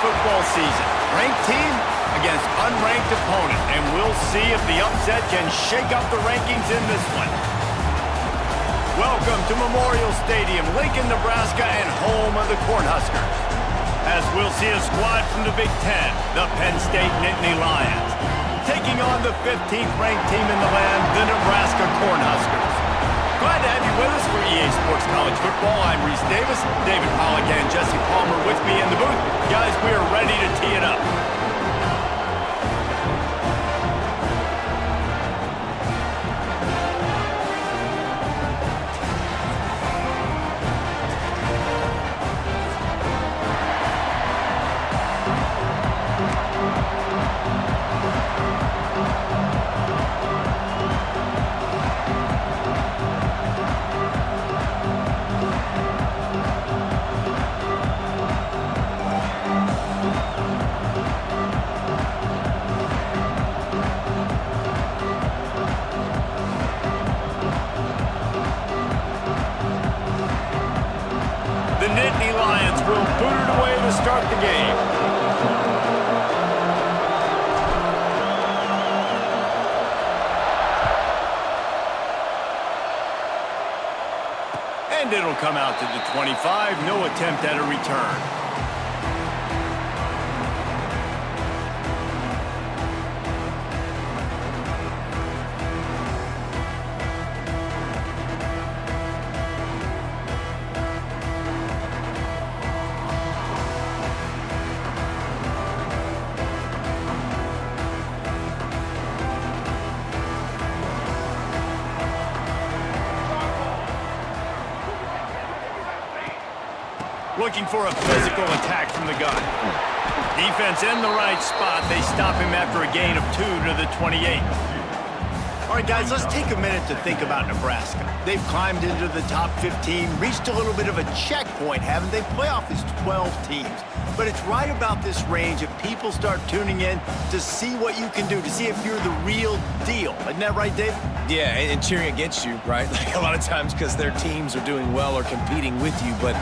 football season. Ranked team against unranked opponent, and we'll see if the upset can shake up the rankings in this one. Welcome to Memorial Stadium, Lincoln, Nebraska, and home of the Cornhuskers. As we'll see a squad from the Big Ten, the Penn State Nittany Lions, taking on the 15th ranked team in the land, the Nebraska Cornhuskers. Glad to have you with us for EA Sports College Football. I'm Reese Davis, David Pollack, and Jesse Palmer with me in the booth. Guys, we are ready to tee it up. The Nittany Lions will boot it away to start the game. And it'll come out to the 25. No attempt at a return. Looking for a physical attack from the gun. Defense in the right spot. They stop him after a gain of 2 to the 28. All right, guys, let's take a minute to think about Nebraska. They've climbed into the top 15, reached a little bit of a checkpoint, haven't they? Playoff is 12 teams. But it's right about this range if people start tuning in to see what you can do, to see if you're the real deal. Isn't that right, David? Yeah, and cheering against you, right? Like a lot of times because their teams are doing well or competing with you. But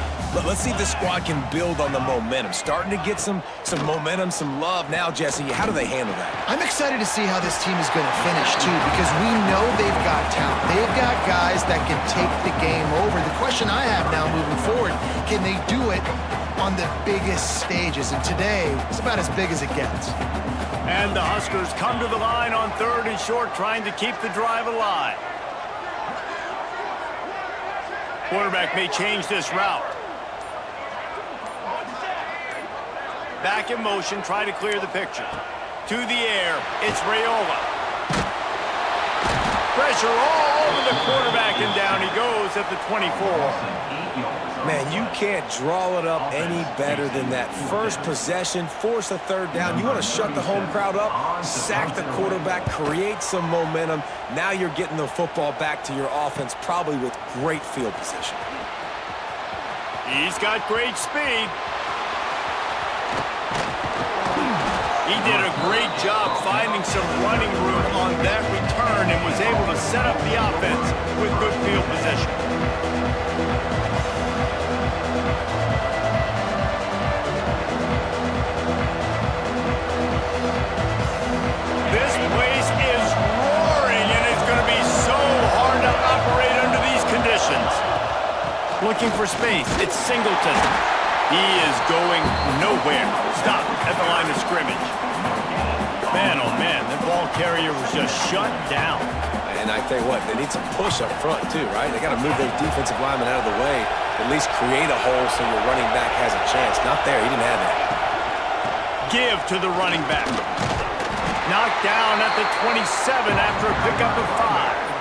let's see if the squad can build on the momentum. Starting to get some momentum, some love. Now, Jesse, how do they handle that? I'm excited to see how this team is going to finish, too, because we know they've got talent. They've got guys that can take the game over. The question I have now moving forward, can they do it on the biggest stages? And today is about as big as it gets. And the Huskers come to the line on 3rd and short, trying to keep the drive alive. Quarterback may change this route. Back in motion, try to clear the picture. To the air, it's Raiola. Pressure all over the quarterback, and down he goes at the 24. Man, you can't draw it up any better than that. First possession, force a 3rd down. You want to shut the home crowd up, sack the quarterback, create some momentum. Now you're getting the football back to your offense, probably with great field position. He's got great speed. He did a great job finding some running room on that return and was able to set up the offense with good field position. This place is roaring, and it's going to be so hard to operate under these conditions. Looking for space. It's Singleton. He is going nowhere. Stop at the line of scrimmage. Man, oh man, the ball carrier was just shut down. And I tell you what, they need some push up front too, right? They got to move those defensive linemen out of the way, at least create a hole so your running back has a chance. Not there. He didn't have that. Give to the running back. Knocked down at the 27 after a pickup of 5.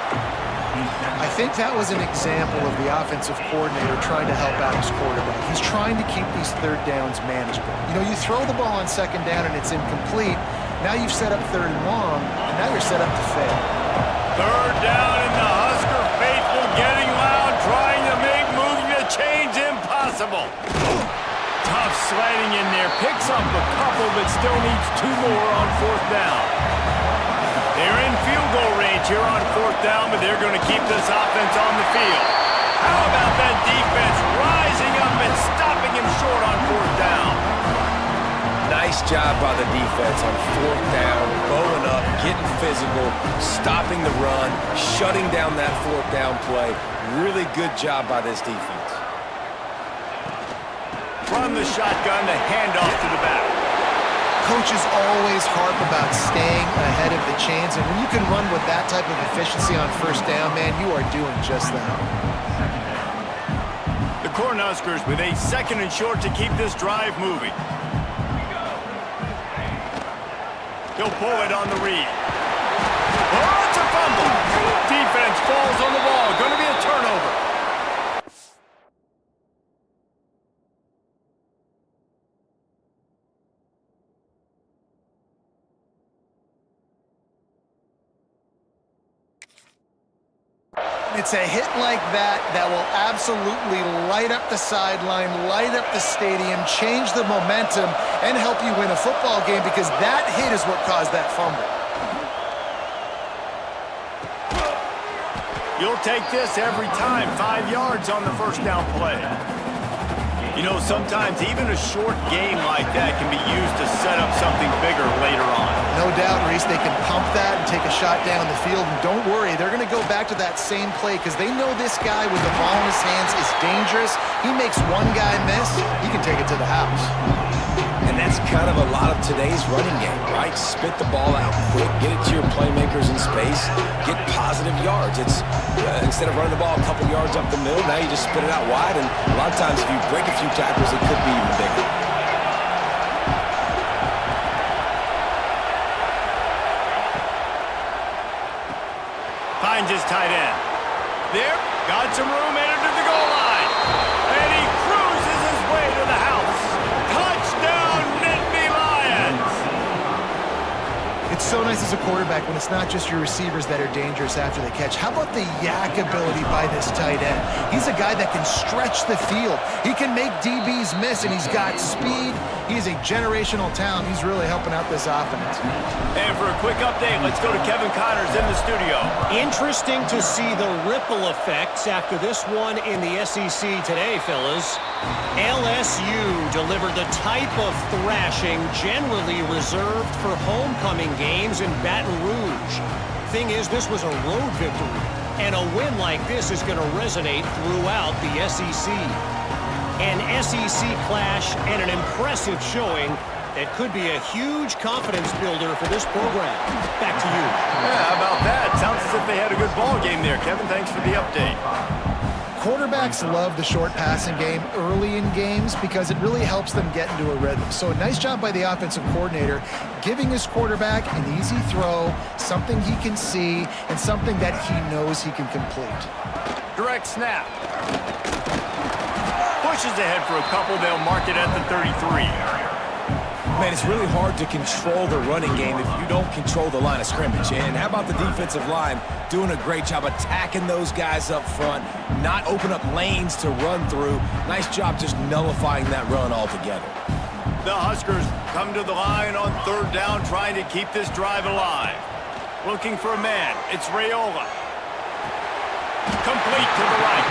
I think that was an example of the offensive coordinator trying to help out his quarterback. He's trying to keep these 3rd downs manageable. You know, you throw the ball on 2nd down and it's incomplete. Now you've set up 3rd and long, and now you're set up to fail. 3rd down, and the Husker faithful getting loud, trying to make moving the chains impossible. Tough sliding in there, picks up a couple, but still needs 2 more on 4th down. They're in field goal range here on 4th down, but they're going to keep this offense on the field. How about that defense rising up and stopping him short on 4th down? Nice job by the defense on 4th down, bowing up, getting physical, stopping the run, shutting down that 4th down play. Really good job by this defense. Run the shotgun, the handoff to the back. Coaches always harp about staying ahead of the chains, and when you can run with that type of efficiency on 1st down, man, you are doing just that. The Cornhuskers with a 2nd and short to keep this drive moving. He'll pull it on the read. Oh, it's a fumble. Defense falls on the ball. Going to be a turnover. It's a hit like that that will absolutely light up the sideline, light up the stadium, change the momentum, and help you win a football game, because that hit is what caused that fumble. You'll take this every time. 5 yards on the 1st down play. You know, sometimes even a short game like that can be used to set up something bigger later on. No doubt, Reese, they can pump that and take a shot down the field. And don't worry, they're going to go back to that same play because they know this guy with the ball in his hands is dangerous. He makes one guy miss, he can take it to the house. And that's kind of a lot of today's running game, right? Spit the ball out quick, get it to your playmakers in space, get positive yards. It's instead of running the ball a couple yards up the middle, now you just spit it out wide, and a lot of times if you break a few tackles, it could be even bigger. Finds his tight end. There, got some room, entered to the goal line. And he cruises his way to the house. Touchdown, Nittany Lions! It's so nice as a quarterback when it's not just your receivers that are dangerous after they catch. How about the yak ability by this tight end? He's a guy that can stretch the field. He can make DBs miss, and he's got speed. He's a generational talent. He's really helping out this offense. And for a quick update, let's go to Kevin Connors in the studio. Interesting to see the ripple effects after this one in the SEC today, fellas. LSU delivered the type of thrashing generally reserved for homecoming games in Baton Rouge. Thing is, this was a road victory, and a win like this is going to resonate throughout the SEC. An SEC clash and an impressive showing that could be a huge confidence builder for this program. Back to you. Yeah, how about that? Sounds as if they had a good ball game there. Kevin, thanks for the update. Quarterbacks love the short passing game early in games because it really helps them get into a rhythm. So a nice job by the offensive coordinator giving his quarterback an easy throw, something he can see, and something that he knows he can complete. Direct snap. Pushes ahead for a couple. They'll mark it at the 33. Man, it's really hard to control the running game if you don't control the line of scrimmage. And how about the defensive line doing a great job attacking those guys up front, not open up lanes to run through. Nice job just nullifying that run altogether. The Huskers come to the line on third down, trying to keep this drive alive. Looking for a man. It's Raiola. Complete to the right.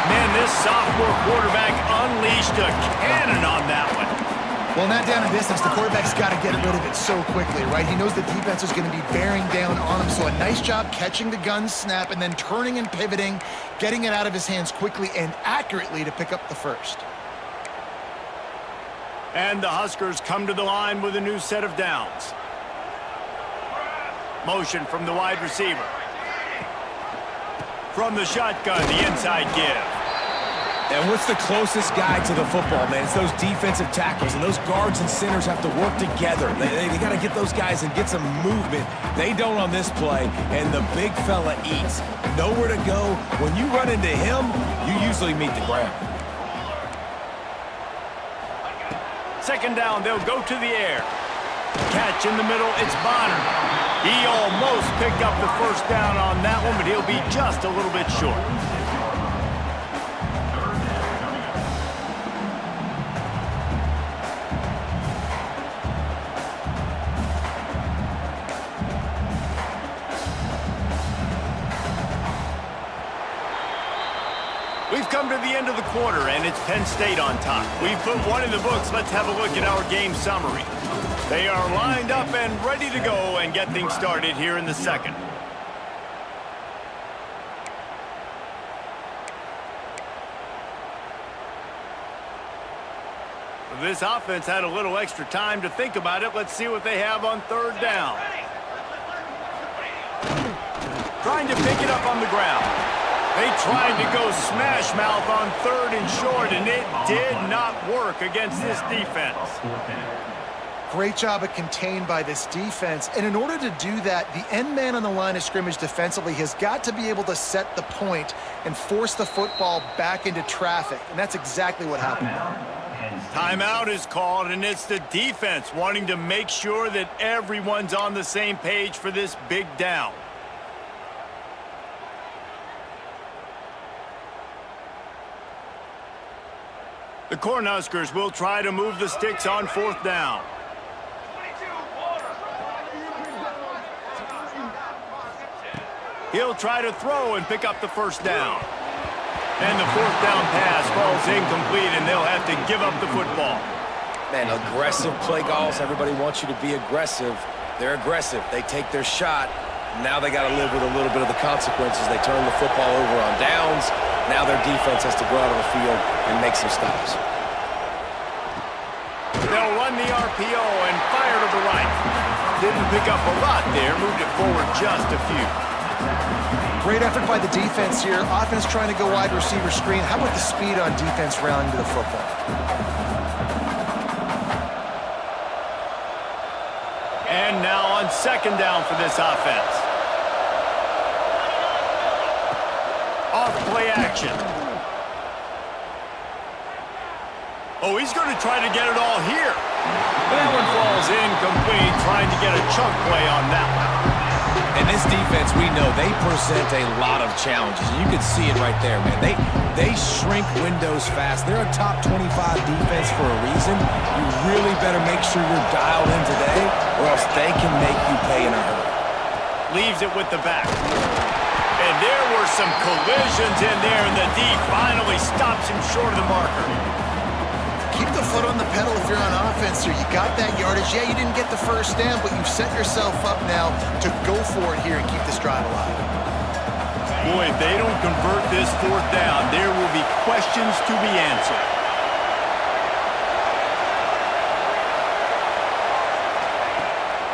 Man, this sophomore quarterback unleashed a cannon on that one. Well, not down in distance. The quarterback's got to get rid of it so quickly, right? He knows the defense is going to be bearing down on him, so a nice job catching the gun snap and then turning and pivoting, getting it out of his hands quickly and accurately to pick up the first. And the Huskers come to the line with a new set of downs. Motion from the wide receiver. From the shotgun, the inside give. And what's the closest guy to the football, man? It's those defensive tackles, and those guards and centers have to work together. They got to get those guys and get some movement. They don't on this play, and the big fella eats. Nowhere to go. When you run into him, you usually meet the ground. Second down, they'll go to the air. Catch in the middle, it's Bonner. He almost picked up the first down on that one, but he'll be just a little bit short. We've come to the end of the quarter, and it's Penn State on top. We've put one in the books. Let's have a look at our game summary. They are lined up and ready to go and get things started here in the second. This offense had a little extra time to think about it. Let's see what they have on third down. Trying to pick it up on the ground. They tried to go smash mouth on third and short, and it did not work against this defense. Great job at contained by this defense. And in order to do that, the end man on the line of scrimmage defensively has got to be able to set the point and force the football back into traffic. And that's exactly what happened. Timeout is called, and it's the defense wanting to make sure that everyone's on the same page for this big down. The Cornhuskers will try to move the sticks on fourth down. He'll try to throw and pick up the first down. And the fourth down pass falls incomplete, and they'll have to give up the football. Man, aggressive play calls. Everybody wants you to be aggressive. They're aggressive. They take their shot. Now they got to live with a little bit of the consequences. They turn the football over on downs. Now their defense has to go out on the field and make some stops. They'll run the RPO and fire to the right. Didn't pick up a lot there. Moved it forward just a few. Great effort by the defense here. Offense trying to go wide receiver screen. How about the speed on defense rallying to the football? And now on second down for this offense. Off play action. Oh, he's going to try to get it all here. That one falls incomplete, trying to get a chunk play on that one. And this defense, we know, they present a lot of challenges. You can see it right there, man. They shrink windows fast. They're a top 25 defense for a reason. You really better make sure you're dialed in today, or else they can make you pay in a hurry. Leaves it with the back. And there were some collisions in there, and the D finally stops him short of the marker. Keep the foot on the pedal if you're on offense here. You got that yardage. Yeah, you didn't get the first down, but you've set yourself up now to go for it here and keep this drive alive. Boy, if they don't convert this fourth down, there will be questions to be answered.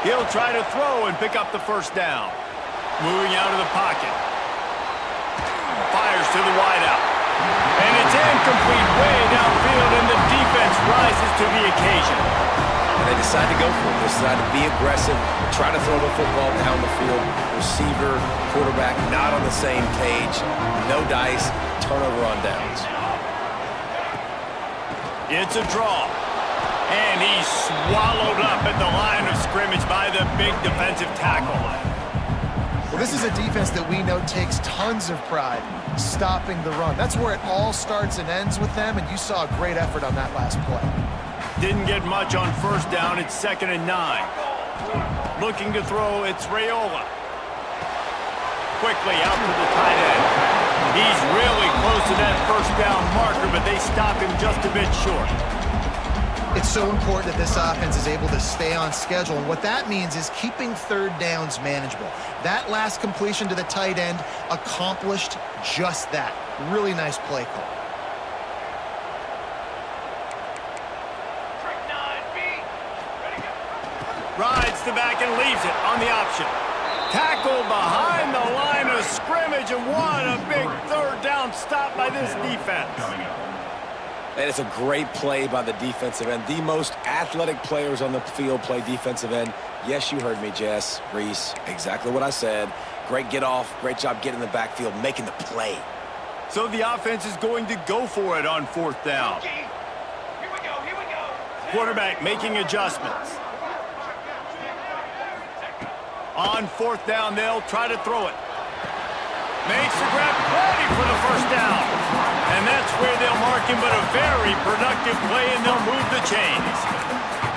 He'll try to throw and pick up the first down. Moving out of the pocket. Fires to the wideout. And it's incomplete way downfield, and the defense rises to the occasion. And they decide to go for it. They decide to be aggressive, try to throw the football down the field. Receiver, quarterback, not on the same page. No dice, turnover on downs. It's a draw. And he's swallowed up at the line of scrimmage by the big defensive tackle. Well, this is a defense that we know takes tons of pride stopping the run. That's where it all starts and ends with them, and you saw a great effort on that last play. Didn't get much on first down. It's 2nd and 9. Looking to throw, it's Raiola. Quickly out to the tight end. He's really close to that first down marker, but they stop him just a bit short. It's so important that this offense is able to stay on schedule, and what that means is keeping third downs manageable. That last completion to the tight end accomplished just that. Really nice play call. Rides the back and leaves it on the option. Tackle behind the line of scrimmage, and what a big third down stop by this defense. And it's a great play by the defensive end. The most athletic players on the field play defensive end. Yes, you heard me, Jess, Reese. Exactly what I said. Great get off. Great job getting in the backfield, making the play. So the offense is going to go for it on fourth down. Here we go. Quarterback making adjustments. On fourth down, they'll try to throw it. Makes the grab, ready for the first down. And that's where they'll mark him, but a very productive play, and they'll move the chains.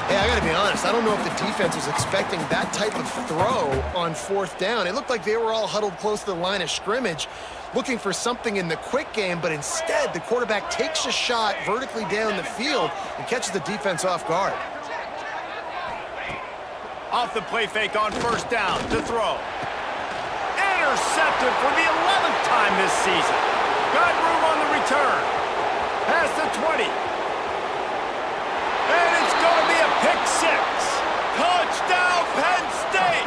Hey, I gotta be honest, I don't know if the defense was expecting that type of throw on fourth down. It looked like they were all huddled close to the line of scrimmage, looking for something in the quick game, but instead the quarterback takes a shot vertically down the field and catches the defense off guard. Off the play fake on first down to throw. Intercepted for the 11th time this season. Got room on the return. Past the 20. And it's going to be a pick six. Touchdown, Penn State.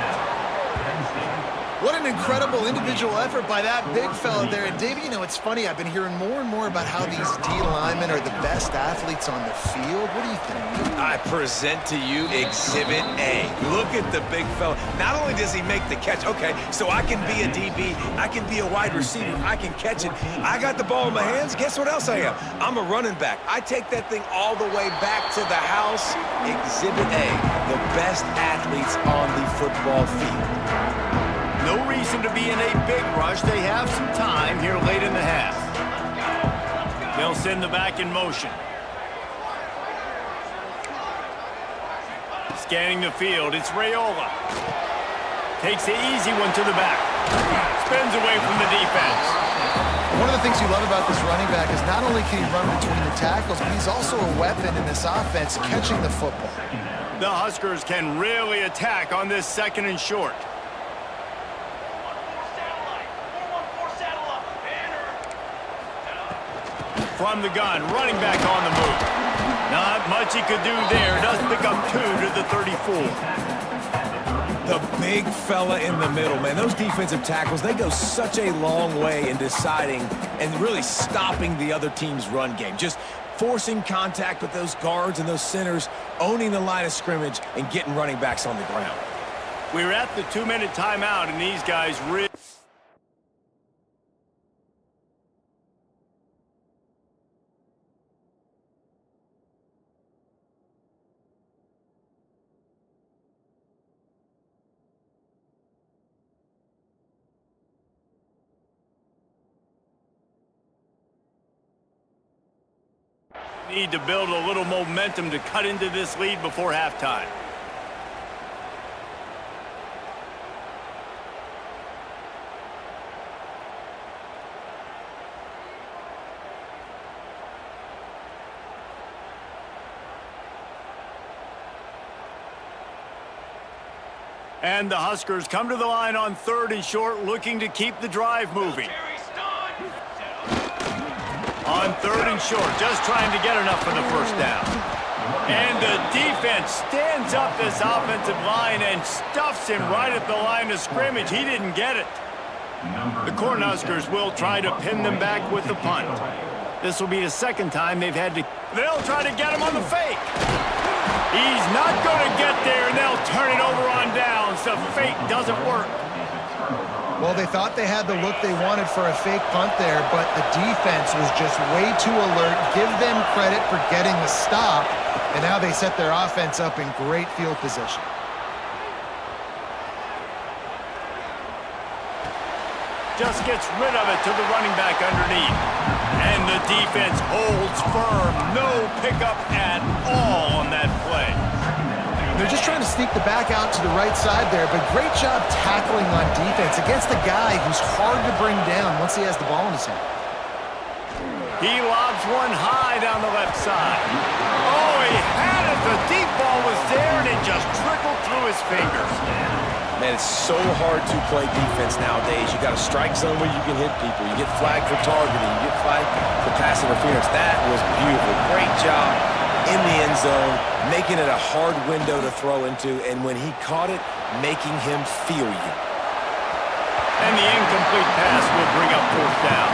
What an incredible individual effort by that big fella there. And Davey, you know, it's funny, I've been hearing more and more about how these D linemen are the best athletes on the field. What do you think? I present to you Exhibit A. Look at the big fella. Not only does he make the catch, okay, so I can be a DB, I can be a wide receiver, I can catch it. I got the ball in my hands. Guess what else I am? I'm a running back. I take that thing all the way back to the house. Exhibit A, the best athletes on the football field. No reason to be in a big rush. They have some time here late in the half. They'll send the back in motion. Scanning the field, it's Raiola. Takes the easy one to the back. Spins away from the defense. One of the things you love about this running back is not only can he run between the tackles, but he's also a weapon in this offense catching the football. The Huskers can really attack on this 2nd and short. From the gun, running back on the move. Not much he could do there. Does pick up 2 to the 34. The big fella in the middle, man. Those defensive tackles, they go such a long way in deciding and really stopping the other team's run game. Just forcing contact with those guards and those centers, owning the line of scrimmage, and getting running backs on the ground. We're at the 2-minute timeout, and these guys really... Need to build a little momentum to cut into this lead before halftime. And the Huskers come to the line on 3rd and short, looking to keep the drive moving. On 3rd and short, just trying to get enough for the first down. And the defense stands up this offensive line and stuffs him right at the line of scrimmage. He didn't get it. The Cornhuskers will try to pin them back with the punt. This will be the second time they've had to... They'll try to get him on the fake. He's not going to get there, and they'll turn it over on downs. The fake doesn't work. Well, they thought they had the look they wanted for a fake punt there, but the defense was just way too alert. Give them credit for getting the stop, and now they set their offense up in great field position. Just gets rid of it to the running back underneath. And the defense holds firm. No pickup at all on that play. They're just trying to sneak the back out to the right side there, but great job tackling on defense against a guy who's hard to bring down once he has the ball in his hand. He lobs one high down the left side. Oh, he had it. The deep ball was there, and it just trickled through his fingers. Man, it's so hard to play defense nowadays. You got a strike zone where you can hit people. You get flagged for targeting. You get flagged for pass interference. That was beautiful. Great job in the end zone, making it a hard window to throw into, and when he caught it, making him feel you. And the incomplete pass will bring up 4th down.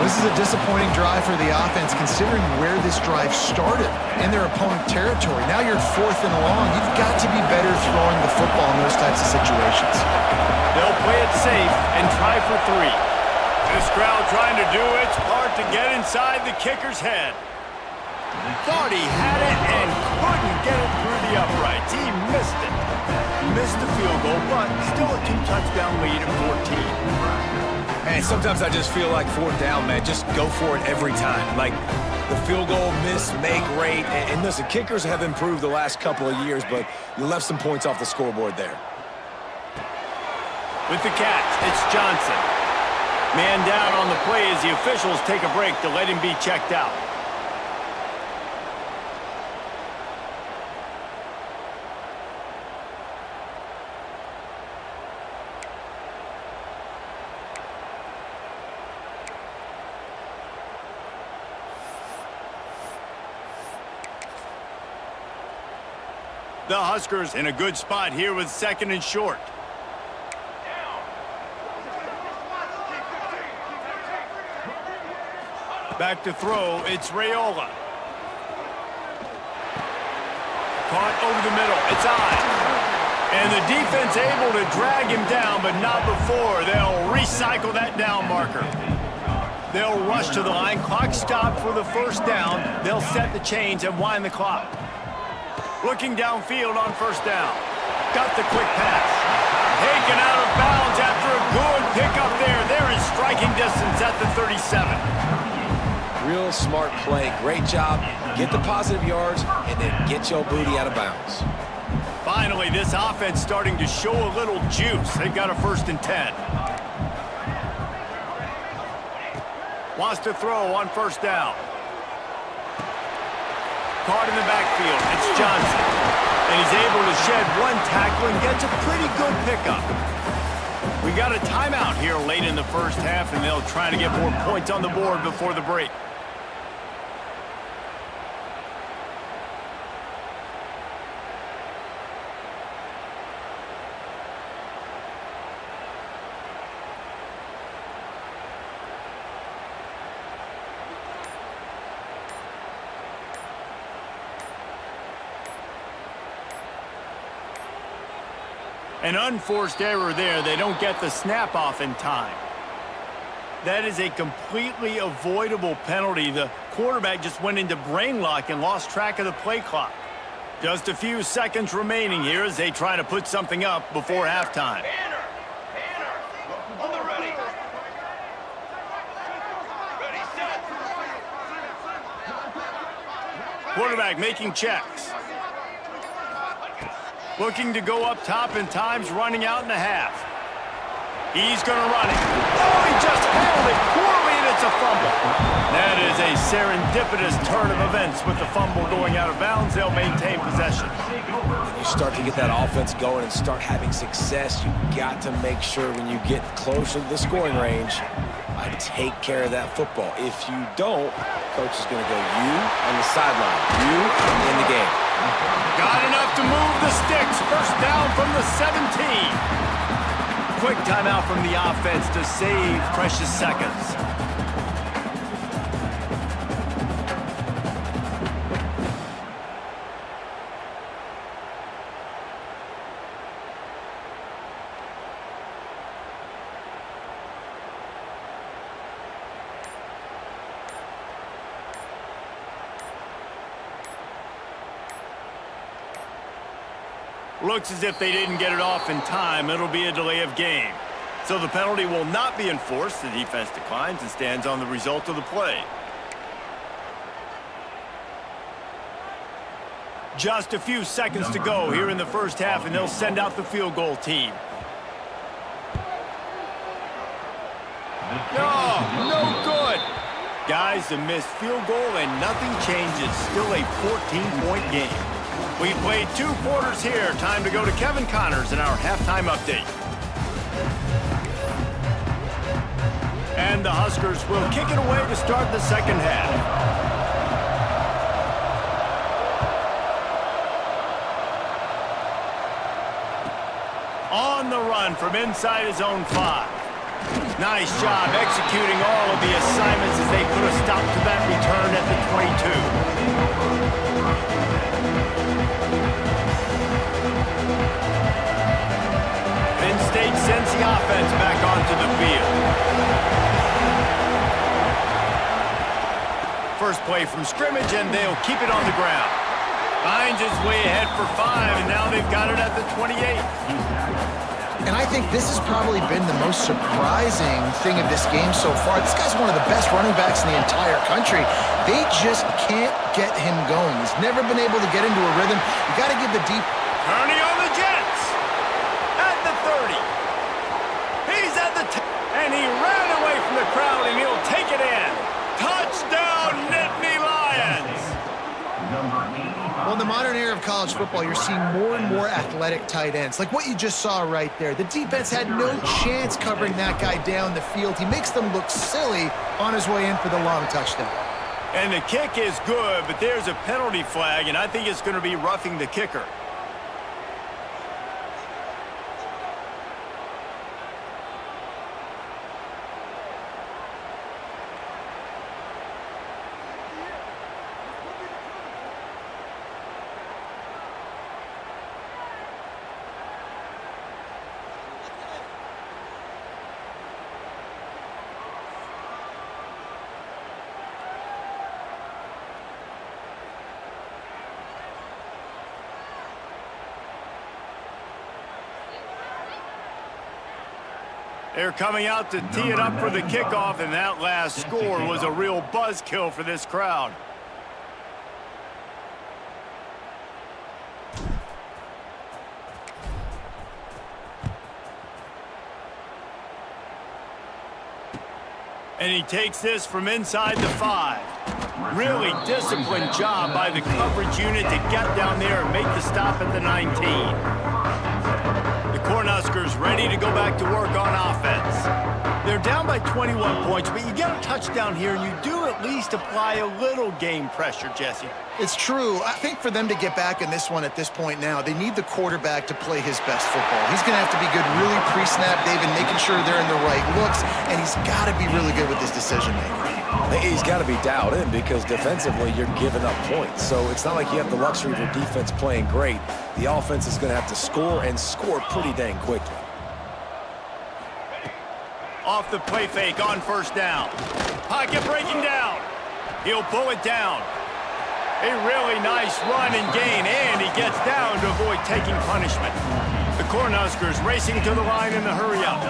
This is a disappointing drive for the offense, considering where this drive started in their opponent territory. Now you're 4th and long. You've got to be better throwing the football in those types of situations. They'll play it safe and try for 3. This crowd trying to do its part to get inside the kicker's head. Thought he had it and couldn't get it through the uprights. He missed it. Missed the field goal, but still a 2-touchdown lead at 14. And sometimes I just feel like 4th down, man. Just go for it every time. Like the field goal, miss, make, rate. And listen, kickers have improved the last couple of years, but you left some points off the scoreboard there. With the catch, it's Johnson. Man down on the play as the officials take a break to let him be checked out. The Huskers in a good spot here with 2nd and short. Back to throw, it's Raiola. Caught over the middle, it's Ives. And the defense able to drag him down, but not before. They'll recycle that down marker. They'll rush to the line, clock stopped for the 1st down. They'll set the chains and wind the clock. Looking downfield on 1st down. Got the quick pass. Taken out of bounds after a good pickup there. They're in striking distance at the 37. Real smart play. Great job. Get the positive yards and then get your booty out of bounds. Finally, this offense starting to show a little juice. They've got a 1st and 10. Wants to throw on 1st down. Caught in the backfield, it's Johnson. And he's able to shed one tackle and gets a pretty good pickup. We got a timeout here late in the 1st half, and they'll try to get more points on the board before the break. An unforced error there. They don't get the snap off in time. That is a completely avoidable penalty. The quarterback just went into brain lock and lost track of the play clock. Just a few seconds remaining here as they try to put something up before halftime. Banner! On the ready! Ready, set! Quarterback making checks. Looking to go up top, and time's running out in the half. He's going to run it. Oh, he just handled it poorly, and it's a fumble. That is a serendipitous turn of events. With the fumble going out of bounds, they'll maintain possession. When you start to get that offense going and start having success, you got to make sure when you get closer to the scoring range, take care of that football. If you don't, coach is going to go, you on the sideline, you in the game. Got enough to move the sticks. First down from the 17. Quick timeout from the offense to save precious seconds. Looks as if they didn't get it off in time. It'll be a delay of game. So the penalty will not be enforced. The defense declines and stands on the result of the play. Just a few seconds to go here in the first half, and they'll send out the field goal team. No good. Guys, a missed field goal and nothing changes. Still a 14-point game. We played 2 quarters here. Time to go to Kevin Connors in our halftime update. And the Huskers will kick it away to start the second half. On the run from inside his own 5. Nice job executing all of the assignments as they put a stop to that return at the 22. Penn State sends the offense back onto the field. First play from scrimmage, and they'll keep it on the ground. Finds his way ahead for 5, and now they've got it at the 28. And I think this has probably been the most surprising thing of this game so far. This guy's one of the best running backs in the entire country. They just can't get him going. He's never been able to get into a rhythm. You got to give the deep. Turning on the Jets. At the 30. He's at the 10. And he ran away from the crowd, and he'll take it in. Touchdown, Nittany Lions. Well, in the modern era of college football, you're seeing more and more athletic tight ends, like what you just saw right there. The defense had no chance covering that guy down the field. He makes them look silly on his way in for the long touchdown. And the kick is good, but there's a penalty flag, and I think it's going to be roughing the kicker. They're coming out to tee it up for the kickoff, and that last score was a real buzzkill for this crowd. And he takes this from inside the 5. Really disciplined job by the coverage unit to get down there and make the stop at the 19. The Cornhuskers ready to go back to work on offense. They're down by 21 points, but you get a touchdown here, and you do at least apply a little game pressure, Jesse. It's true. I think for them to get back in this one at this point now, they need the quarterback to play his best football. He's going to have to be good really pre-snap, David, making sure they're in the right looks, and he's got to be really good with his decision-making. He's got to be dialed in because defensively you're giving up points. So it's not like you have the luxury of your defense playing great. The offense is going to have to score and score pretty dang quickly. Off the play fake on first down. Pocket breaking down. He'll pull it down. A really nice run and gain, and he gets down to avoid taking punishment. The Cornhuskers racing to the line in the hurry up.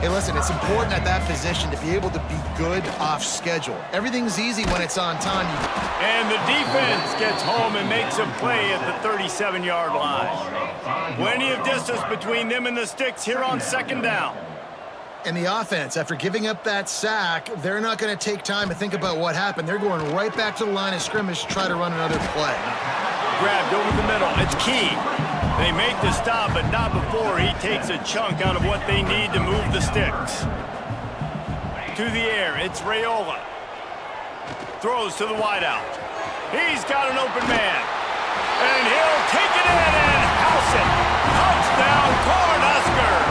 Hey, listen, it's important at that position to be able to be good off schedule. Everything's easy when it's on time. And the defense gets home and makes a play at the 37-yard line. Plenty of distance between them and the sticks here on second down. And the offense, after giving up that sack, they're not going to take time to think about what happened. They're going right back to the line of scrimmage to try to run another play. Grabbed over the middle. It's key. They make the stop, but not before he takes a chunk out of what they need to move the sticks. To the air, it's Raiola. Throws to the wideout. He's got an open man. And he'll take it in and house it. Touchdown, Cornhuskers!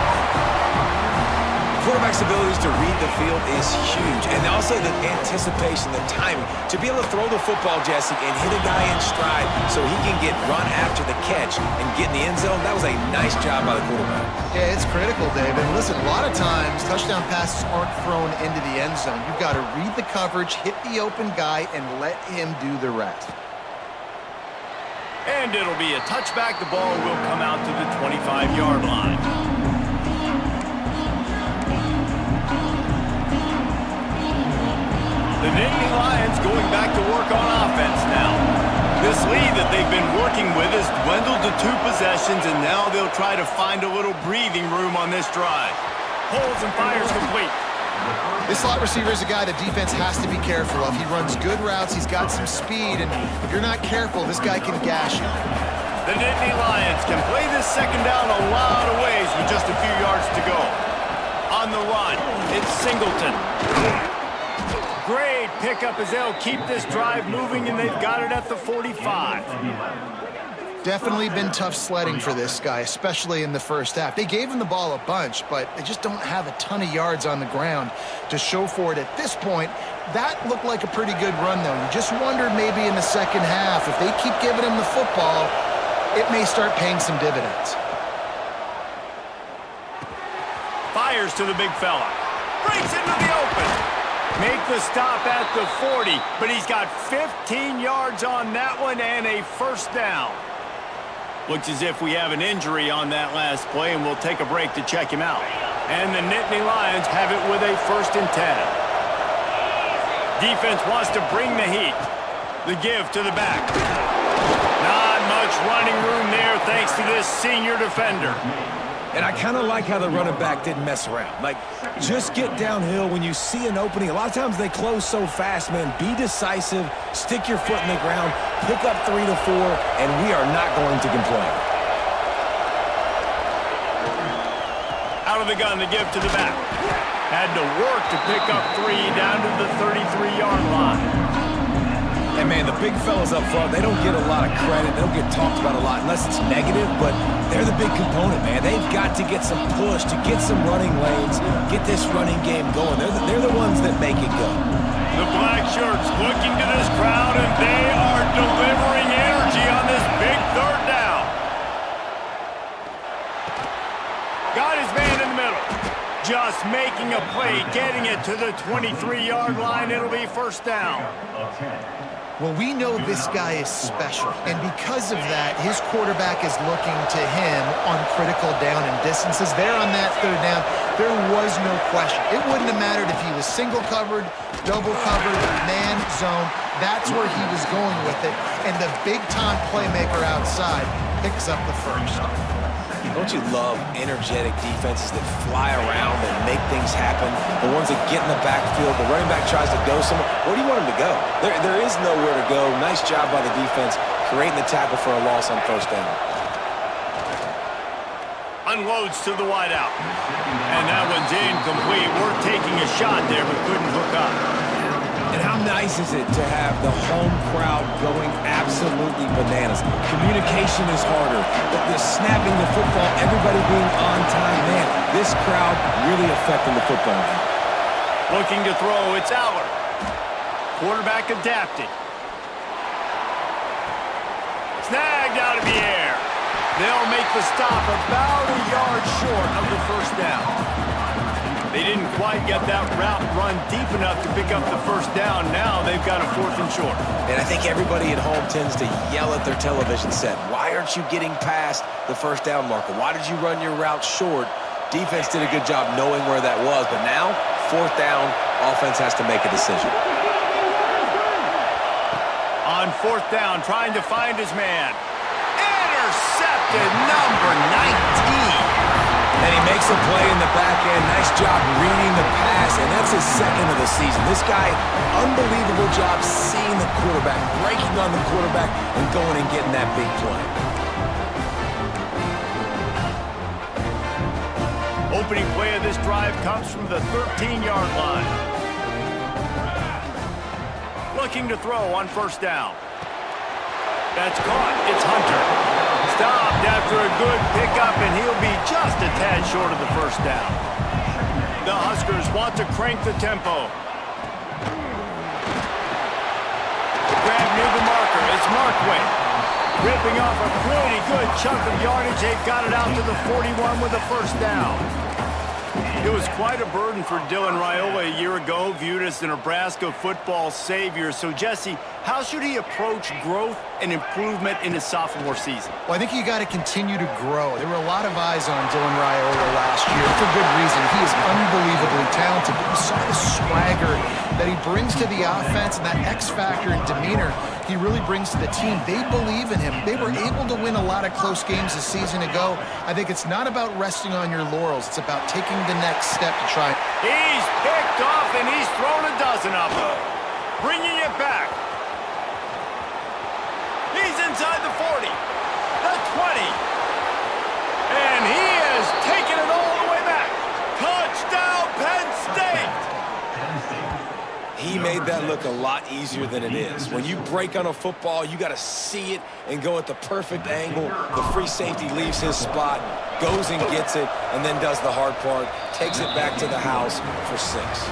Quarterback's abilities to read the field is huge, and also the anticipation, the timing. To be able to throw the football, Jesse, and hit a guy in stride so he can get run after the catch and get in the end zone, that was a nice job by the quarterback. Yeah, it's critical, David. Listen, a lot of times touchdown passes aren't thrown into the end zone. You've got to read the coverage, hit the open guy, and let him do the rest. And it'll be a touchback. The ball will come out to the 25-yard line. The Nittany Lions going back to work on offense now. This lead that they've been working with has dwindled to 2 possessions, and now they'll try to find a little breathing room on this drive. Pulls and fires complete. This slot receiver is a guy the defense has to be careful of. He runs good routes, he's got some speed, and if you're not careful, this guy can gash you. The Nittany Lions can play this second down a lot of ways with just a few yards to go. On the run, it's Singleton. Great pickup as they'll keep this drive moving, and they've got it at the 45. Definitely been tough sledding for this guy, especially in the first half. They gave him the ball a bunch, but they just don't have a ton of yards on the ground to show for it at this point. That looked like a pretty good run, though. You just wondered maybe in the second half, if they keep giving him the football, it may start paying some dividends. Fires to the big fella. Breaks into the open. Make the stop at the 40, but he's got 15 yards on that one and a first down. Looks as if we have an injury on that last play, and we'll take a break to check him out. And the Nittany Lions have it with a 1st and 10. Defense wants to bring the heat. The give to the back. Not much running room there thanks to this senior defender. And I kind of like how the running back didn't mess around. Like, just get downhill when you see an opening. A lot of times they close so fast, man. Be decisive, stick your foot in the ground, pick up 3 to 4, and we are not going to complain. Out of the gun to give to the back. Had to work to pick up 3 down to the 33-yard line. And, man, the big fellas up front, they don't get a lot of credit. They don't get talked about a lot unless it's negative, but they're the big component, man. They've got to get some push, to get some running lanes, get this running game going. They're the ones that make it go. The black shirts looking to this crowd, and they are delivering energy on this big 3rd down. Got his man in the middle. Just making a play, getting it to the 23-yard line. It'll be 1st down. Well, we know this guy is special, and because of that, his quarterback is looking to him on critical down and distances. There on that 3rd down, there was no question. It wouldn't have mattered if he was single covered, double covered, man, zone. That's where he was going with it, and the big-time playmaker outside picks up the 1st. Don't you love energetic defenses that fly around and make things happen? The ones that get in the backfield, the running back tries to go somewhere. Where do you want him to go? There is nowhere to go. Nice job by the defense creating the tackle for a loss on 1st down. Unloads to the wideout. And that one's incomplete. We're taking a shot there, but couldn't hook up. And how nice is it to have the home crowd going absolutely bananas? Communication is harder, but the snapping the football, everybody being on time, man, this crowd really affecting the football now. Looking to throw, it's Aller. Quarterback adapted. Snagged out of the air. They'll make the stop about a yard short of the 1st down. They didn't quite get that route run deep enough to pick up the 1st down. Now they've got a 4th and short. And I think everybody at home tends to yell at their television set. Why aren't you getting past the 1st down marker? Why did you run your route short? Defense did a good job knowing where that was, but now, 4th down, offense has to make a decision. On 4th down, trying to find his man. Intercepted, number 19. And he makes a play in the back end. Nice job reading the pass, and that's his 2nd of the season. This guy, unbelievable job seeing the quarterback, breaking on the quarterback, and going and getting that big play. Opening play of this drive comes from the 13-yard line. Looking to throw on 1st down. That's caught. It's Hunter. Stopped after a good pickup, and he'll be just a tad short of the 1st down. The Huskers want to crank the tempo. Grab near the marker. It's Markway. Ripping off a pretty good chunk of yardage. They've got it out to the 41 with a 1st down. It was quite a burden for Dylan Raiola a year ago, viewed as the Nebraska football savior. So, Jesse, how should he approach growth and improvement in his sophomore season? Well, I think you got to continue to grow. There were a lot of eyes on Dylan Raiola last year for good reason. He is unbelievably talented, but you saw the swagger that he brings to the offense and that X factor and demeanor he really brings to the team. They believe in him. They were able to win a lot of close games a season ago. I think it's not about resting on your laurels. It's about taking the next step to try. He's picked off, and he's thrown a dozen of them. Bringing it back. He's inside the 40, the 20, and he has taken it all the way back. Touchdown, Penn State! He made that look a lot easier than it is. When you break on a football, you got to see it and go at the perfect angle. The free safety leaves his spot, goes and gets it, and then does the hard part, takes it back to the house for 6.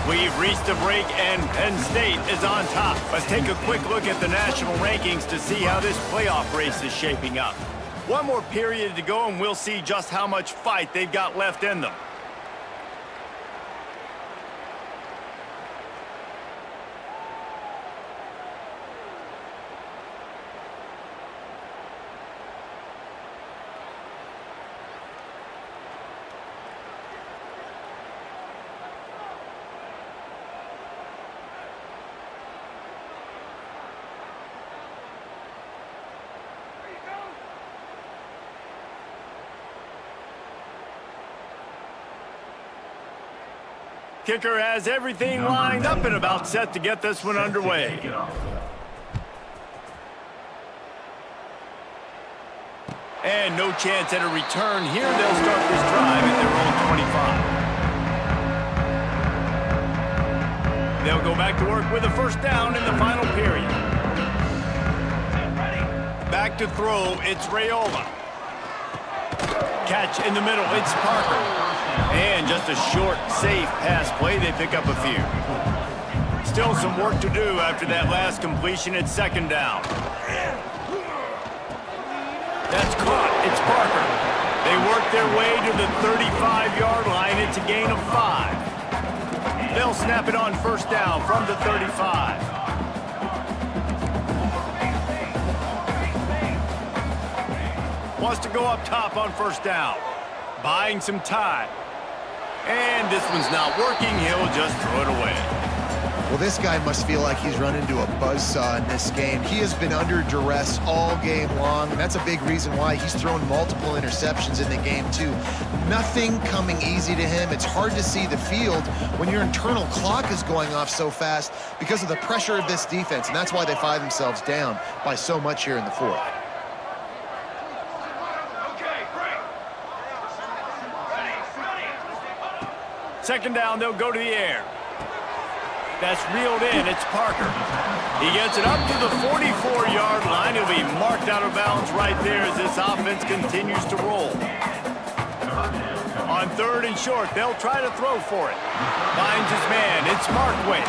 We've reached a break, and Penn State is on top. Let's take a quick look at the national rankings to see how this playoff race is shaping up. One more period to go, and we'll see just how much fight they've got left in them. Kicker has everything lined up and about set to get this one underway. And no chance at a return here. They'll start this drive at their own 25. They'll go back to work with a 1st down in the final period. Back to throw, it's Raiola. Catch in the middle, it's Parker. And just a short, safe pass play. They pick up a few. Still some work to do after that last completion at 2nd down. That's caught. It's Parker. They work their way to the 35-yard line. It's a gain of 5. They'll snap it on 1st down from the 35. Wants to go up top on 1st down. Buying some time. And this one's not working. He'll just throw it away. Well, this guy must feel like he's run into a buzzsaw in this game. He has been under duress all game long, and that's a big reason why he's thrown multiple interceptions in the game, too. Nothing coming easy to him. It's hard to see the field when your internal clock is going off so fast because of the pressure of this defense, and that's why they find themselves down by so much here in the 4th. Second down, they'll go to the air. That's reeled in. It's Parker. He gets it up to the 44-yard line. He'll be marked out of bounds right there as this offense continues to roll. On 3rd and short, they'll try to throw for it. Finds his man. It's Markway.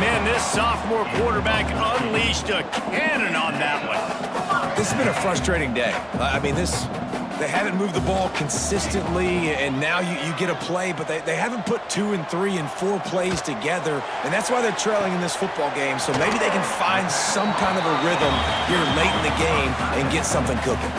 Man, this sophomore quarterback unleashed a cannon on that one. This has been a frustrating day. I mean, they haven't moved the ball consistently, and now you get a play, but they haven't put 2 and 3 and 4 plays together, and that's why they're trailing in this football game. So maybe they can find some kind of a rhythm here late in the game and get something cooking.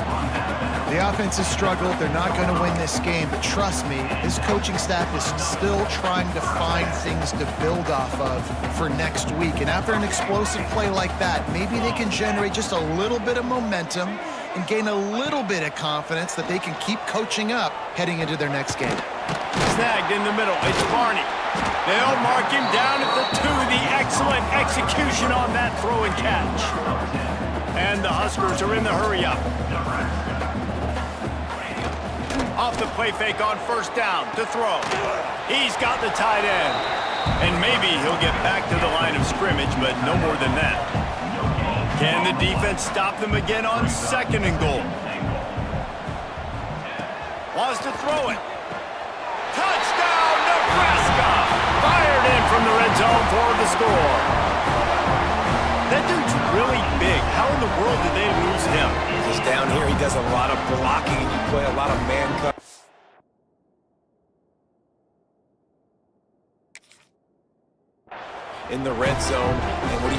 The offense has struggled. They're not going to win this game, but trust me, this coaching staff is still trying to find things to build off of for next week. And after an explosive play like that, maybe they can generate just a little bit of momentum and gain a little bit of confidence that they can keep coaching up heading into their next game. Snagged in the middle. It's Barney. They'll mark him down at the 2. The excellent execution on that throw and catch. And the Huskers are in the hurry-up. Off the play fake on first down to throw. He's got the tight end. And maybe he'll get back to the line of scrimmage, but no more than that. Can the defense stop them again on 2nd and goal? Wants to throw it. Touchdown, Nebraska! Fired in from the red zone for the score. That dude's really big. How in the world did they lose him? He's down here. He does a lot of blocking, and you play a lot of man coverage. In the red zone, and what do?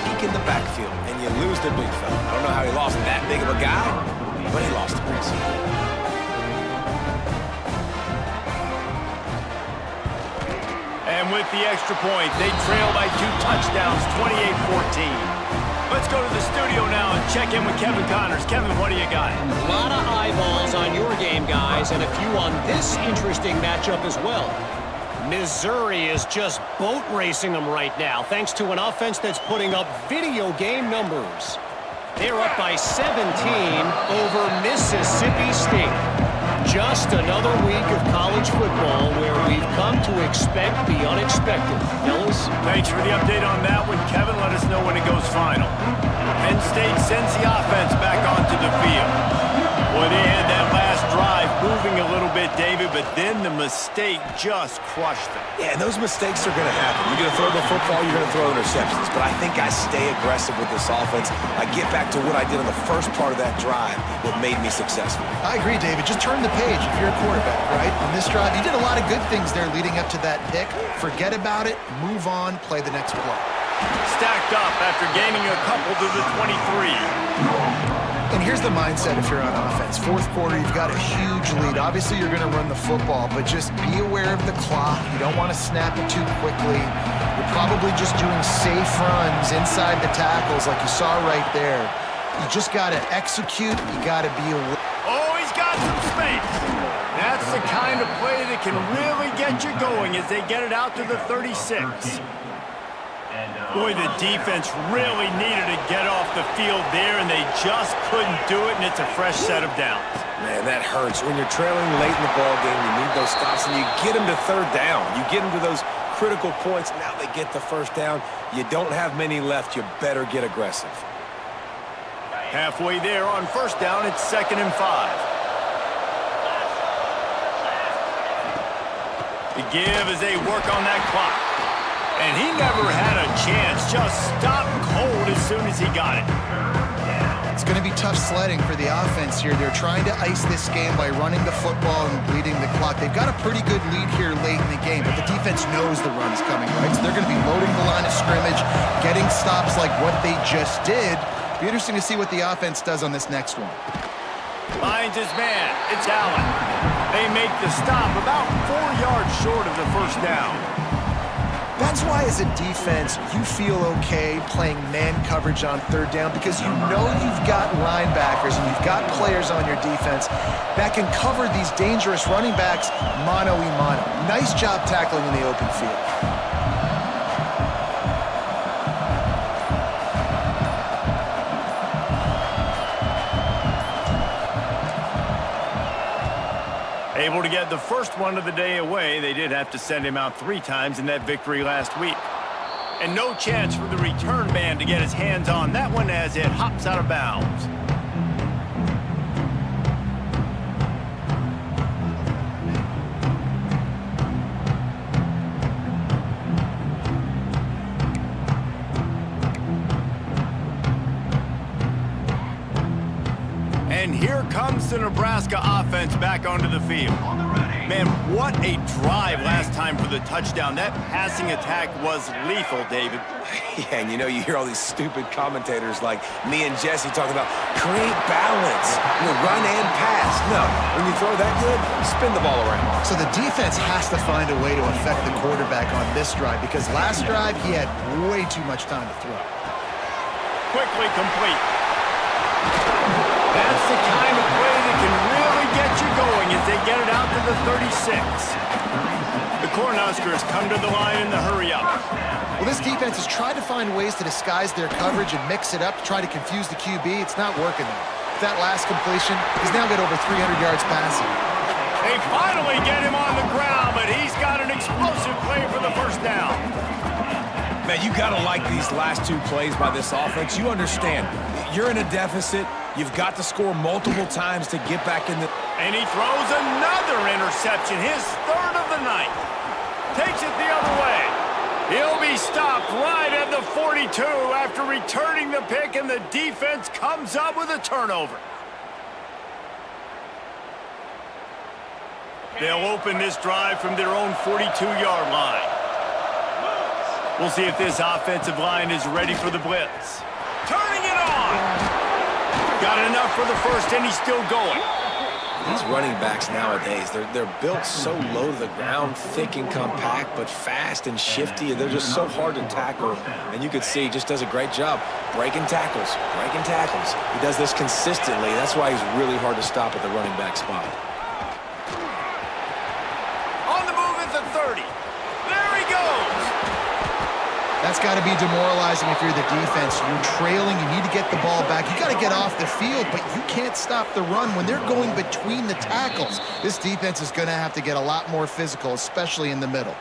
Peek in the backfield, and you lose the big fella. I don't know how he lost that big of a guy, but he lost the race. And with the extra point, they trail by 2 touchdowns, 28-14. Let's go to the studio now and check in with Kevin Connors. Kevin, what do you got? A lot of eyeballs on your game, guys, and a few on this interesting matchup as well. Missouri is just boat racing them right now, thanks to an offense that's putting up video game numbers. They're up by 17 over Mississippi State. Just another week of college football where we've come to expect the unexpected. Fellas? Thanks for the update on that one, Kevin. Let us know when it goes final. Penn State sends the offense back onto the field. Boy, they had that last drive moving a little bit, David, but then the mistake just crushed them. Yeah, those mistakes are going to happen. You're going to throw the football, you're going to throw interceptions. But I think I stay aggressive with this offense. I get back to what I did on the first part of that drive, what made me successful. I agree, David. Just turn the page if you're a quarterback, right? On this drive, you did a lot of good things there leading up to that pick. Forget about it, move on, play the next play. Stacked up after gaining a couple to the 23. And here's the mindset if you're on offense. 4th quarter, you've got a huge lead. Obviously, you're going to run the football, but just be aware of the clock. You don't want to snap it too quickly. You're probably just doing safe runs inside the tackles like you saw right there. You just got to execute. You got to be aware. Oh, he's got some space. That's the kind of play that can really get you going as they get it out to the 36. Boy, the defense really needed to get off the field there, and they just couldn't do it, and it's a fresh set of downs. Man, that hurts. When you're trailing late in the ball game, you need those stops, and you get them to 3rd down. You get them to those critical points. Now they get the 1st down. You don't have many left. You better get aggressive. Halfway there on 1st down, it's 2nd and 5. The give as they work on that clock. And he never had a chance, just stopped cold as soon as he got it. It's going to be tough sledding for the offense here. They're trying to ice this game by running the football and bleeding the clock. They've got a pretty good lead here late in the game, but the defense knows the run's coming, right? So they're going to be loading the line of scrimmage, getting stops like what they just did. Be interesting to see what the offense does on this next one. Finds his man. It's Allen. They make the stop about 4 yards short of the 1st down. That's why, as a defense, you feel okay playing man coverage on 3rd down because you know you've got linebackers and you've got players on your defense that can cover these dangerous running backs mano-a-mano. Nice job tackling in the open field. Able to get the first one of the day away. They did have to send him out 3 times in that victory last week. And no chance for the return man to get his hands on that one as it hops out of bounds. And here comes the Nebraska offense back onto the field. On the ready. Man, what a drive last time for the touchdown. That passing attack was lethal, David. Yeah, and you hear all these stupid commentators like me and Jesse talking about create balance, run and pass. No, when you throw that good, spin the ball around. So the defense has to find a way to affect the quarterback on this drive because last drive he had way too much time to throw. Quickly complete. That's the kind of play that can really get you going as they get it out to the 36. The Cornhuskers come to the line in the hurry-up. Well, this defense has tried to find ways to disguise their coverage and mix it up to try to confuse the QB. It's not working, though. With that last completion, he's now got over 300 yards passing. They finally get him on the ground, but he's got an explosive play for the first down. Man, you got to like these last two plays by this offense. You understand, you're in a deficit. You've got to score multiple times to get back in the... And he throws another interception, his third of the night. Takes it the other way. He'll be stopped right at the 42 after returning the pick, and the defense comes up with a turnover. They'll open this drive from their own 42-yard line. We'll see if this offensive line is ready for the blitz. Turning it on! Got enough for the first, and he's still going. These running backs nowadays, they're built so low to the ground, thick and compact, but fast and shifty. They're just so hard to tackle. And you can see he just does a great job breaking tackles, breaking tackles. He does this consistently. That's why he's really hard to stop at the running back spot. On the move at the 30. There he goes. That's got to be demoralizing if you're the defense. You're trailing. You need to get the ball back. You got to get off the field, but you can't stop the run when they're going between the tackles. This defense is going to have to get a lot more physical, especially in the middle.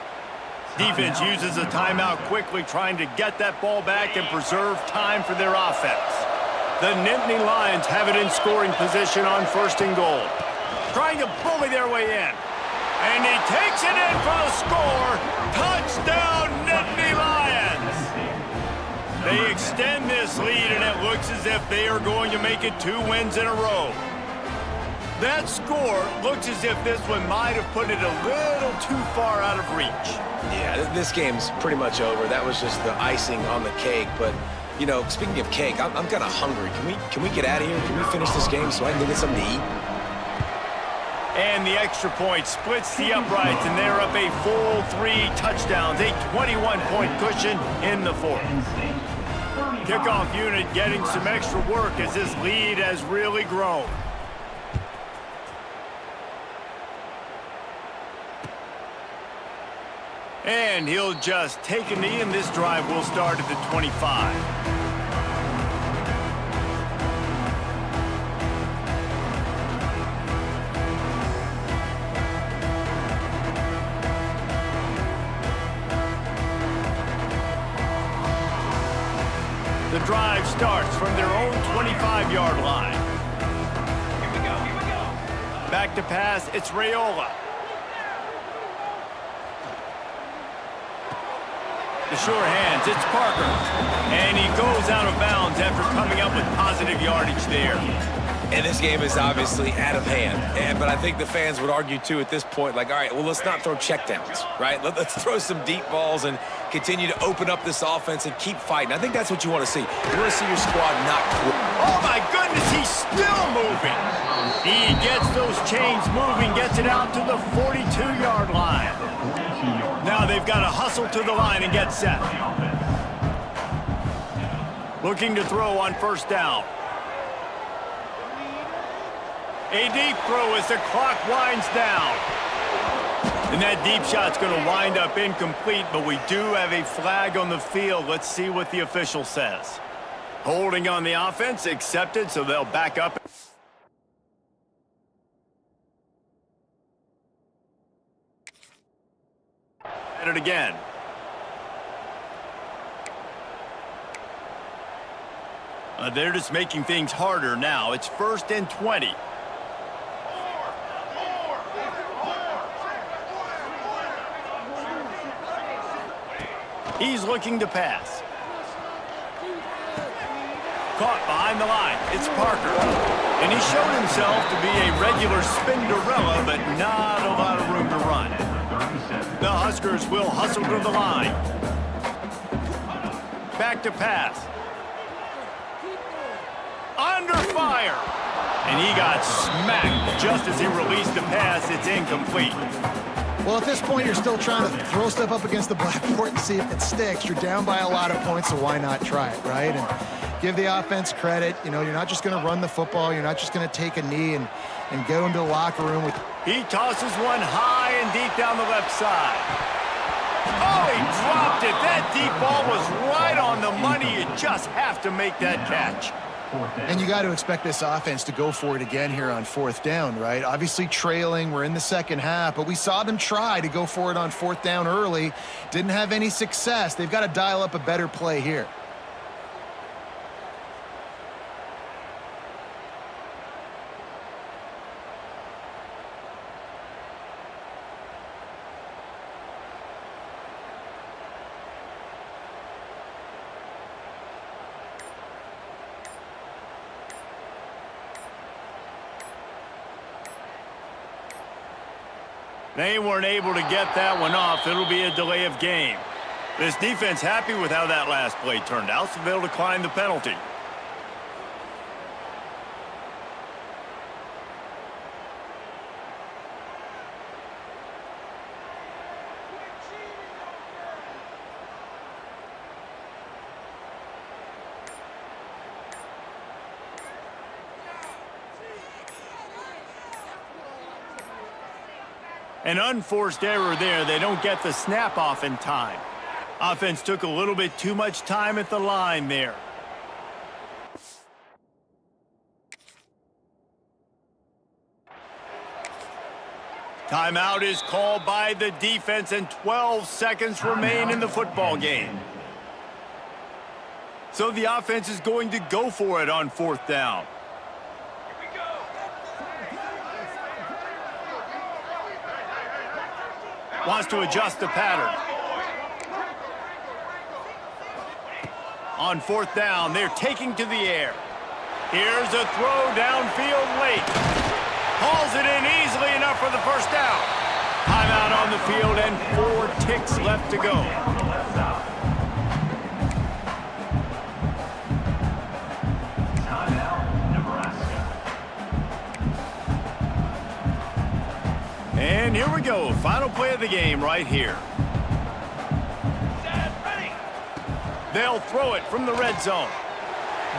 Defense uses a timeout quickly, trying to get that ball back and preserve time for their offense. The Nittany Lions have it in scoring position on 1st and goal. Trying to bully their way in. And he takes it in for the score. Touchdown, Nittany Lions! They extend this lead, and it looks as if they are going to make it 2 wins in a row. That score looks as if this one might have put it a little too far out of reach. Yeah, this game's pretty much over. That was just the icing on the cake. But, speaking of cake, I'm kind of hungry. Can we get out of here? Can we finish this game so I can go get something to eat? And the extra point splits the uprights, and they're up a full 3 touchdowns, a 21-point cushion in the 4th. Kickoff unit getting some extra work as this lead has really grown. And he'll just take a knee, and this drive will start at the 25. The drive starts from their own 25-yard line. Here we go. Back to pass, it's Raiola. The sure hands, it's Parker. And he goes out of bounds after coming up with positive yardage there. And this game is obviously out of hand. But I think the fans would argue, too, at this point, like, all right, well, let's not throw checkdowns, right? Let's throw some deep balls and continue to open up this offense and keep fighting. I think that's what you want to see. You want to see your squad not quit. Oh, my goodness, he's still moving. He gets those chains moving, gets it out to the 42-yard line. Now they've got to hustle to the line and get set. Looking to throw on 1st down. A deep throw as the clock winds down. And that deep shot's going to wind up incomplete, but we do have a flag on the field. Let's see what the official says. Holding on the offense, accepted, so they'll back up. At it again. They're just making things harder now. It's 1st and 20. He's looking to pass. Caught behind the line. It's Parker. And he showed himself to be a regular Spinderella, but not a lot of room Cornhuskers will hustle to the line. Back to pass. Under fire. And he got smacked just as he released the pass. It's incomplete. Well, at this point, you're still trying to throw stuff up against the blackboard and see if it sticks. You're down by a lot of points, so why not try it, right? And give the offense credit. You know, you're not just going to run the football. You're not just going to take a knee and go into the locker room with... He tosses one high and deep down the left side. Oh, he dropped it. That deep ball was right on the money. You just have to make that catch. And you got to expect this offense to go for it again here on fourth down, right? Obviously trailing, we're in the second half, but we saw them try to go for it on fourth down early. Didn't have any success. They've got to dial up a better play here. They weren't able to get that one off. It'll be a delay of game. This defense happy with how that last play turned out, so they'll decline the penalty. An unforced error there. They don't get the snap off in time. Offense took a little bit too much time at the line there. Timeout is called by the defense, and 12 seconds remain in the football game. So the offense is going to go for it on fourth down. Wants to adjust the pattern. On fourth down, they're taking to the air. Here's a throw downfield late. Hauls it in easily enough for the first down. Timeout on the field and 4 ticks left to go. And here we go, final play of the game right here. They'll throw it from the red zone.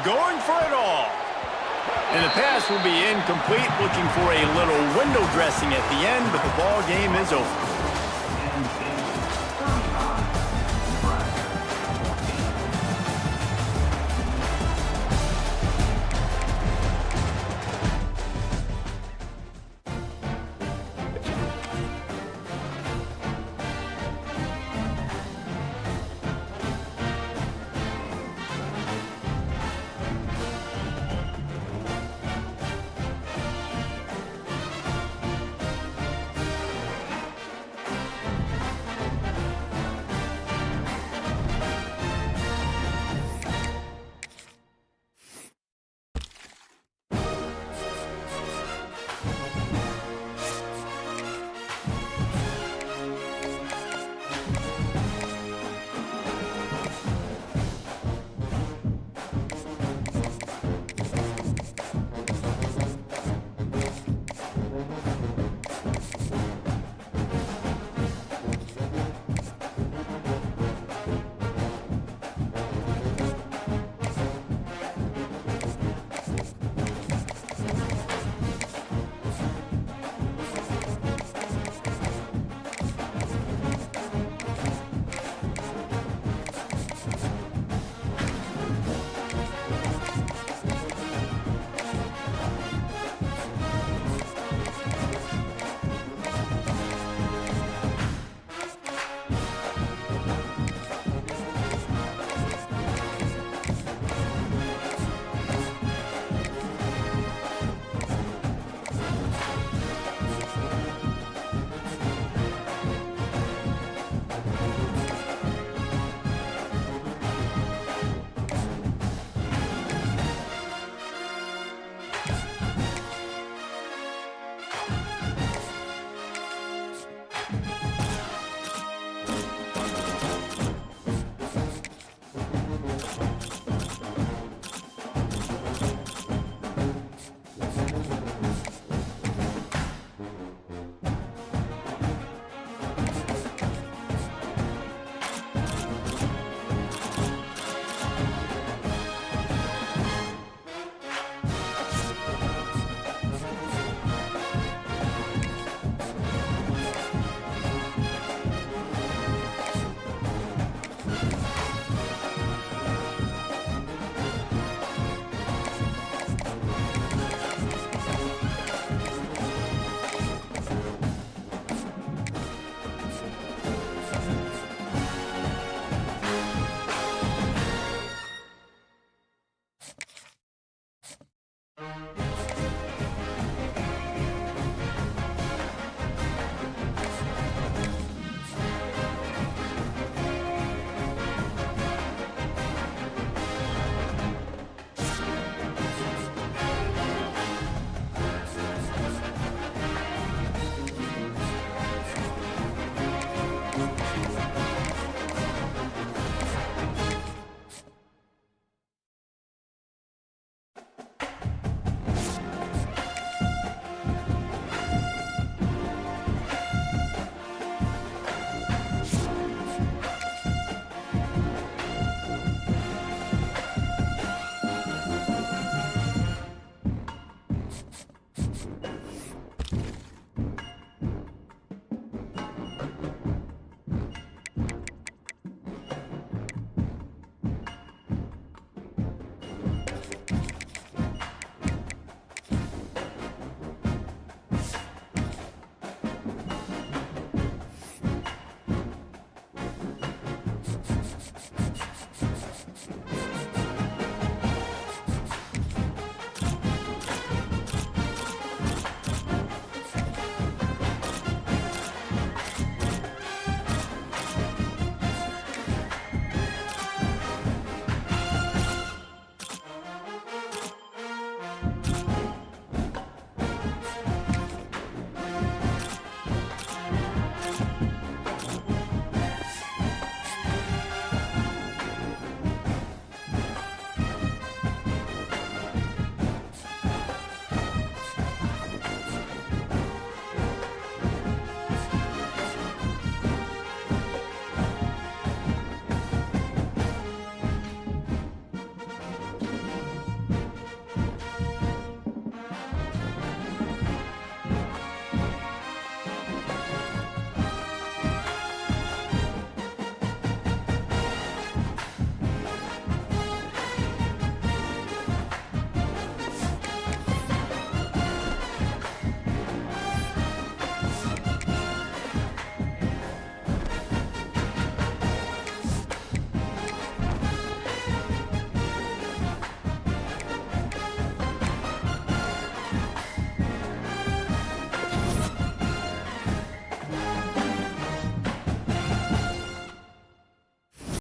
Going for it all. And the pass will be incomplete, looking for a little window dressing at the end, but the ball game is over.